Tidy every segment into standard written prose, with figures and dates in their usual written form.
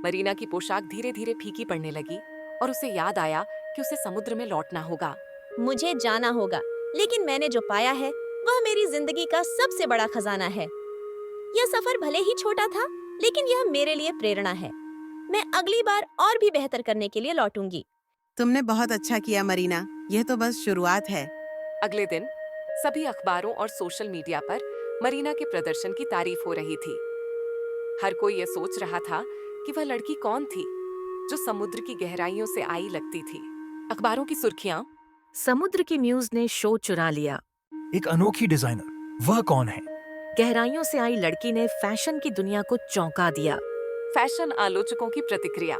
मरीना की पोशाक धीरे धीरे फीकी पड़ने लगी और उसे याद आया कि उसे समुद्र में लौटना होगा। मुझे जाना होगा, लेकिन मैंने जो पाया है वह मेरी जिंदगी का सबसे बड़ा खजाना है। यह सफर भले ही छोटा था, लेकिन यह मेरे लिए प्रेरणा है। मैं अगली बार और भी बेहतर करने के लिए लौटूंगी। तुमने बहुत अच्छा किया मरीना, यह तो बस शुरुआत है। अगले दिन सभी अखबारों और सोशल मीडिया पर मरीना के प्रदर्शन की तारीफ हो रही थी। हर कोई ये सोच रहा था कि वह लड़की कौन थी जो समुद्र की गहराइयों से आई लगती थी। अखबारों की सुर्खियां, समुद्र की म्यूज ने शो चुरा लिया। एक अनोखी डिजाइनर, वह कौन है? गहराइयों से आई लड़की ने फैशन की दुनिया को चौंका दिया। फैशन आलोचकों की प्रतिक्रिया।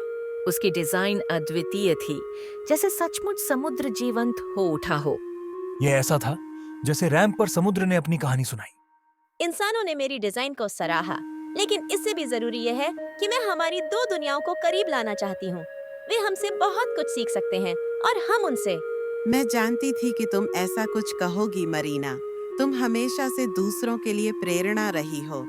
उसकी डिजाइन अद्वितीय थी, जैसे सचमुच समुद्र जीवंत हो उठा हो। यह ऐसा था जैसे रैंप पर समुद्र ने अपनी कहानी सुनाई। इंसानों ने मेरी डिजाइन को सराहा, लेकिन इससे भी जरूरी यह है कि मैं हमारी दो दुनियाओं को करीब लाना चाहती हूँ। वे हमसे बहुत कुछ सीख सकते हैं और हम उनसे। मैं जानती थी कि तुम ऐसा कुछ कहोगी मरीना। तुम हमेशा से दूसरों के लिए प्रेरणा रही हो।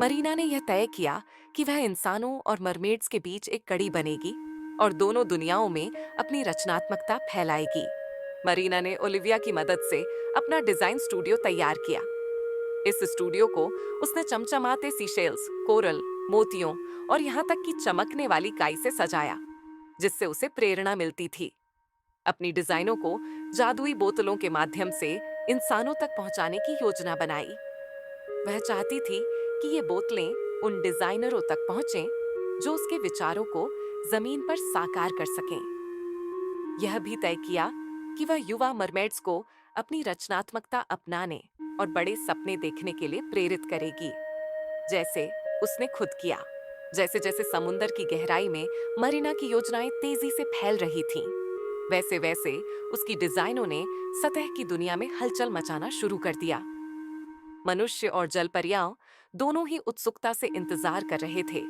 मरीना ने यह तय किया कि वह इंसानों और मरमेड्स के बीच एक कड़ी बनेगी और दोनों दुनियाओं में अपनी रचनात्मकता फैलाएगी। मरीना ने ओलिविया की मदद से अपना डिजाइन स्टूडियो तैयार किया। इस स्टूडियो को उसने चमचमाते सीशेल्स, कोरल, मोतियों और यहाँ तक कि चमकने वाली काई से सजाया, जिससे उसे प्रेरणा मिलती थी। अपनी डिजाइनों को जादुई बोतलों के माध्यम से इंसानों तक पहुंचाने की योजना बनाई। वह चाहती थी कि ये बोतलें उन डिजाइनरों तक पहुंचें जो उसके विचारों को जमीन पर साकार कर सकें। यह भी तय किया कि वह युवा मरमेड्स को अपनी रचनात्मकता अपनाने और बड़े सपने देखने के लिए प्रेरित करेगी, जैसे उसने खुद किया। जैसे जैसे समुंदर की गहराई में मरीना की योजनाएं तेजी से फैल रही थीं, वैसे वैसे उसकी डिजाइनों ने सतह की दुनिया में हलचल मचाना शुरू कर दिया। मनुष्य और जलपरियां दोनों ही उत्सुकता से इंतजार कर रहे थे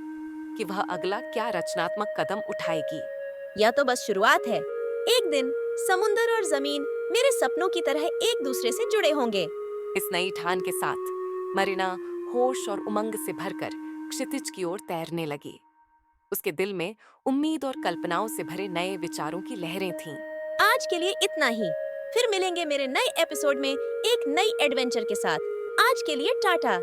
कि वह अगला क्या रचनात्मक कदम उठाएगी। यह तो बस शुरुआत है। एक दिन समुंदर और जमीन मेरे सपनों की तरह एक दूसरे से जुड़े होंगे। इस नई ठान के साथ मरीना होश और उमंग से भरकर क्षितिज की ओर तैरने लगी। उसके दिल में उम्मीद और कल्पनाओं से भरे नए विचारों की लहरें थीं। आज के लिए इतना ही। फिर मिलेंगे मेरे नए एपिसोड में एक नई एडवेंचर के साथ। आज के लिए टाटा।